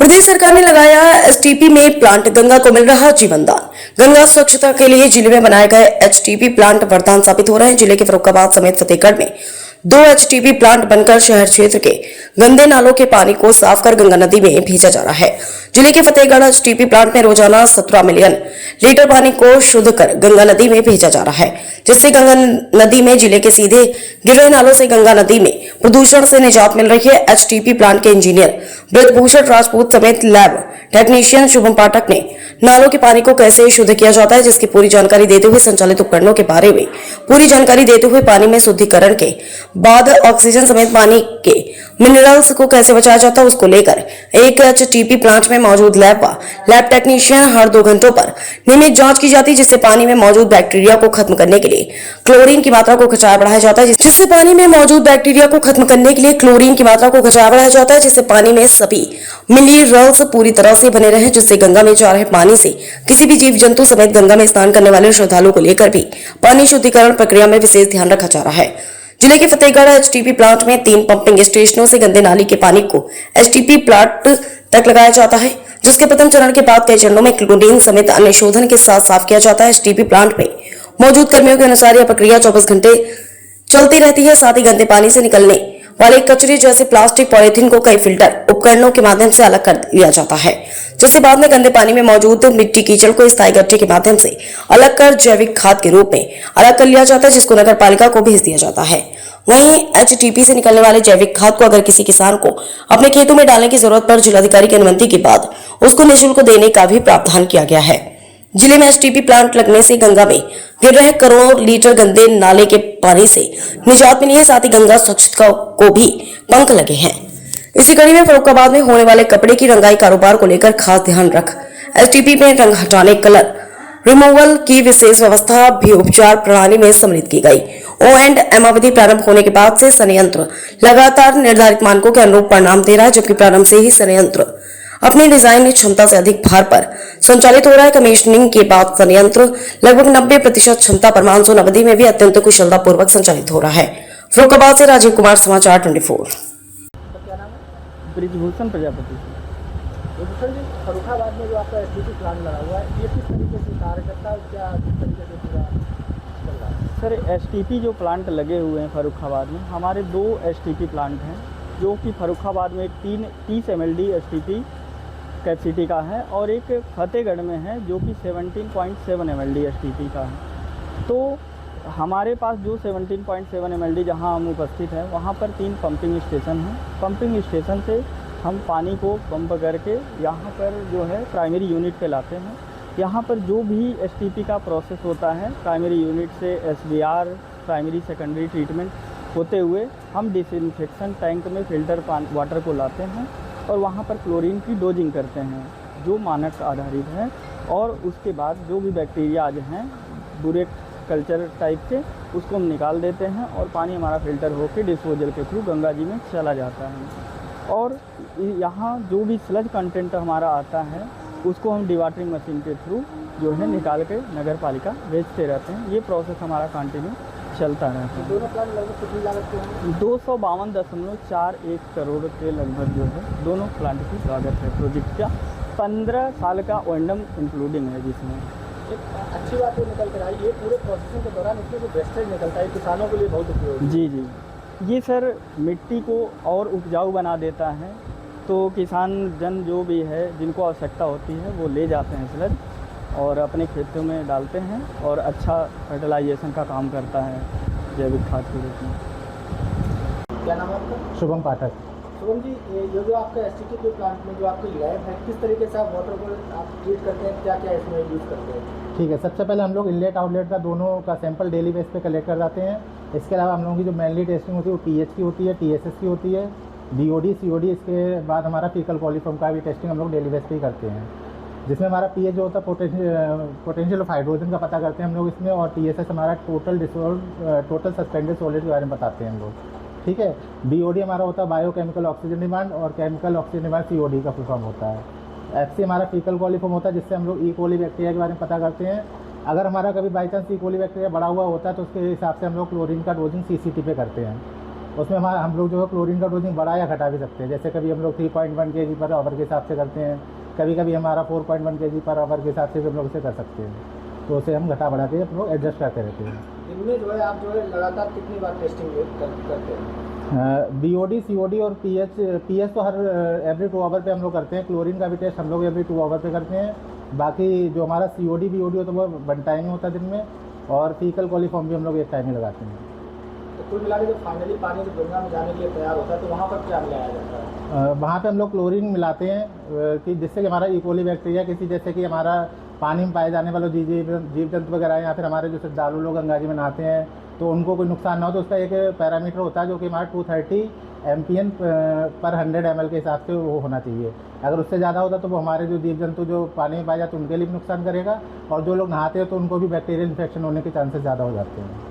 प्रदेश सरकार ने लगाया एसटीपी में प्लांट, गंगा को मिल रहा जीवन दान। गंगा स्वच्छता के लिए जिले में बनाए गए एचटीपी प्लांट वरदान साबित हो रहे हैं। जिले के फर्रुखाबाद समेत फतेहगढ़ में 2 एचटीपी प्लांट बनकर शहर क्षेत्र के गंदे नालों के पानी को साफ कर गंगा नदी में भेजा जा रहा है। जिले के फतेहगढ़ एचटीपी प्लांट में रोजाना 17 मिलियन लीटर पानी को शुद्ध कर गंगा नदी में भेजा जा रहा है, जिससे गंगा नदी में जिले के सीधे गिर रहे नालों से गंगा नदी में प्रदूषण से निजात मिल रही है। एचटीपी प्लांट के इंजीनियर ब्रजभूषण राजपूत समेत लैब टेक्नीशियन शुभम पाठक ने नालों के पानी को कैसे शुद्ध किया जाता है, जिसकी पूरी जानकारी देते हुए संचालित उपकरणों के बारे में पूरी जानकारी देते हुए पानी में शुद्धिकरण के बाद ऑक्सीजन समेत पानी के मिनरल्स को कैसे बचाया जाता है, उसको लेकर एक एचटीपी प्लांट में मौजूद लैब टेक्नीशियन हर 2 घंटों पर नियमित जांच की जाती है, जिससे पानी में मौजूद बैक्टीरिया को खत्म करने के लिए क्लोरीन की मात्रा को खचाया बढ़ाया जाता है जिससे पानी में मौजूद बैक्टीरिया को खत्म करने के लिए क्लोरीन की मात्रा को खचाया बढ़ाया जाता है जिससे पानी में सभी मिनरल्स पूरी तरह से बने रहे, जिससे गंगा में जा रहे पानी से किसी भी जीव जंतु समेत गंगा में स्नान करने वाले श्रद्धालुओं को लेकर भी पानी शुद्धिकरण प्रक्रिया में विशेष ध्यान रखा जा रहा है। जिले के फतेहगढ़ एचटीपी प्लांट में 3 पंपिंग स्टेशनों से गंदे नाली के पानी को एचटीपी प्लांट तक लगाया जाता है, जिसके प्रथम चरण के बाद कई चरणों में क्लोरीन समेत अन्य शोधन के साथ साफ किया जाता है। एचटीपी प्लांट में मौजूद कर्मियों के अनुसार यह प्रक्रिया 24 घंटे चलती रहती है। साथ ही गंदे पानी से निकलने वाले कचरे जैसे प्लास्टिक, पॉलीथीन को कई फिल्टर उपकरणों के माध्यम से अलग कर लिया जाता है, जिससे बाद में गंदे पानी में मौजूद मिट्टी कीचड़ को स्थायी गड्ढे के माध्यम से अलग कर जैविक खाद के रूप में अलग कर लिया जाता है, जिसको नगर पालिका को भेज दिया जाता है। वहीं एचटीपी से निकलने वाले जैविक खाद को अगर किसी किसान को अपने खेतों में डालने की जरूरत पर जिलाधिकारी की अनुमति के बाद उसको निःशुल्क देने का भी प्रावधान किया गया है। जिले में एचटीपी प्लांट लगने से गंगा में गिर रहे करोड़ों लीटर गंदे नाले के पानी से निजात मिली है। साथ ही गंगा स्वच्छता को भी पंख लगे हैं। इसी कड़ी में फर्रुखाबाद में होने वाले कपड़े की रंगाई कारोबार को लेकर खास ध्यान रख एचटीपी में रंग हटाने, कलर रिमूवल की विशेष व्यवस्था भी उपचार प्रणाली में सम्मिलित की गई। O&M अवधि प्रारंभ होने के बाद से संयंत्र लगातार निर्धारित मानकों के अनुरूप परिणाम दे रहा है, जबकि प्रारंभ से ही संयंत्र अपनी डिजाइन क्षमता से अधिक भार पर संचालित हो रहा है। कमीशनिंग के बाद संयंत्र लगभग 90% क्षमता पर मानसून अवधि में भी अत्यंत कुशलता पूर्वक संचालित हो रहा है। फर्रुखाबाद से राजीव कुमार, समाचार 24। क्या नाम है? ब्रजभूषण प्रजापति। भूषण जी, फर्रुखाबाद में जो आपका एचटीपी प्लांट लगा हुआ है, ये किस तरीके से कार्य करता है, क्या किस तरीके से पूरा चल रहा है? सर, एचटीपी जो प्लांट लगे हुए हैं फर्रुखाबाद में, हमारे 2 एचटीपी प्लांट हैं, जो कि फर्रुखाबाद में एक 30 mld एचटीपी कैपेसिटी का है और एक फतेहगढ़ में है जो कि 17.7 mld एचटीपी का है। तो हमारे पास जो 17.7 mld जहां हम उपस्थित हैं, वहां पर 3 पंपिंग स्टेशन हैं। पंपिंग स्टेशन से हम पानी को पंप करके यहाँ पर जो है प्राइमरी यूनिट पे लाते हैं। यहाँ पर जो भी एचटीपी का प्रोसेस होता है, प्राइमरी यूनिट से एसबीआर, प्राइमरी सेकेंडरी ट्रीटमेंट होते हुए हम डिसइंफेक्शन टैंक में फिल्टर वाटर को लाते हैं और वहाँ पर क्लोरीन की डोजिंग करते हैं जो मानक आधारित है, और उसके बाद जो भी बैक्टीरिया आज हैं बुरे कल्चर टाइप के, उसको हम निकाल देते हैं और पानी हमारा फ़िल्टर होकर डिस्पोजल के थ्रू गंगा जी में चला जाता है। और यहाँ जो भी स्लज कंटेंट हमारा आता है उसको हम डिवाटरिंग मशीन के थ्रू जो है निकाल के नगर पालिका भेजते रहते हैं। ये प्रोसेस हमारा कंटिन्यू चलता रहता है। दोनों प्लांट लगभग कितनी लागत के हैं? 252.41 करोड़ के लगभग जो है दोनों प्लांट की लागत है। प्रोजेक्ट का 15 साल का O&M इंक्लूडिंग है, जिसमें एक अच्छी बात ये निकल कर आई, ये पूरे प्रोसेसिंग के दौरान इसमें जो वेस्टेज निकलता है किसानों के लिए बहुत उपयोगी। जी, ये सर मिट्टी को और उपजाऊ बना देता है। तो किसान जन जो भी है जिनको आवश्यकता होती है वो ले जाते हैं स्लज और अपने खेतों में डालते हैं और अच्छा फर्टिलाइजेशन का काम करता है जैविक खाद के रूप में। क्या नाम है आपका? शुभम पाठक। शुभम जी, ये जो आपका एचटीपी प्लांट में जो आपकी लैब है, किस तरीके से आप वाटर को आप ट्रीट करते हैं, क्या क्या इसमें यूज़ करते हैं? ठीक है, सबसे पहले हम लोग इनलेट आउटलेट का दोनों का सैंपल डेली बेस पे कलेक्ट कर जाते हैं। इसके अलावा हम लोगों की जो मेनली टेस्टिंग होती है वो टीएच की होती है, टीएसएस की होती है, बीओडी, सीओडी। इसके बाद हमारा फीकल कॉलीफॉर्म का भी टेस्टिंग हम लोग डेली बेस पे ही करते हैं, जिसमें हमारा पीएच जो होता है पोटेंशियल ऑफ हाइड्रोजन का पता करते हैं हम लोग इसमें, और टीएसएस हमारा टोटल सस्पेंडेड सॉलिड के बारे में बताते हैं हम लोग। ठीक है, बीओडी हमारा होता है बायोकेमिकल ऑक्सीजन डिमांड, और केमिकल ऑक्सीजन डिमांड सीओडी का फुल फॉर्म होता है। एफसी हमारा फीकल कॉलीफॉर्म होता है, जिससे हम लोग ई कोली बैक्टीरिया के बारे में पता करते हैं। अगर हमारा कभी by chance E coli bacteria बड़ा हुआ होता है तो उसके हिसाब से हम लोग क्लोरीन का डोजिंग सीसीटी पे करते हैं। उसमें हम लोग जो है क्लोरीन का डोजिंग बढ़ा या घटा भी सकते हैं। जैसे कभी हम लोग 3.1 kg पर आवर के हिसाब से करते हैं, कभी कभी हमारा 4.1 kg पर आवर के हिसाब से भी हम लोग इसे कर सकते हैं। तो उसे हम घटा बढ़ा के हम लोग एडजस्ट करते रहते हैं। इनमें जो है आप जो है लगातार कितनी बार टेस्टिंग करते हैं? BOD COD और पीएच तो हर एवरी 2 आवर पे हम लोग करते हैं। क्लोरीन का भी टेस्ट हम लोग एवरी 2 आवर पे करते हैं। बाकी जो हमारा COD BOD होता है वो 1 टाइम ही होता है दिन में, और फीकल कॉलीफॉर्म भी हम लोग 1 टाइम ही लगाते हैं। तो कुल मिला के जब फाइनली पानी जब गंगा में जाने के लिए तैयार होता है तो वहाँ पर क्या मिलाया जाता है? वहाँ पे हम लोग क्लोरीन मिलाते हैं कि जिससे कि हमारा इकोली बैक्टीरिया किसी, जैसे कि हमारा पानी में पाए जाने वाले जीव जंतु वगैरह हैं, या फिर हमारे जो श्रद्धालु लोग गंगा जी में नहाते हैं तो उनको कोई नुकसान ना हो, तो उसका एक पैरामीटर होता है जो कि हमारा 230 MPN पर 100 ml के हिसाब से वो होना चाहिए। अगर उससे ज़्यादा होता तो वो हमारे जो जीव जंतु जो पानी में पाए जाते हैं उनके लिए भी नुकसान करेगा, और जो लोग नहाते हैं तो उनको भी बैक्टीरियल इन्फेक्शन होने के चांसेस ज़्यादा हो जाते हैं।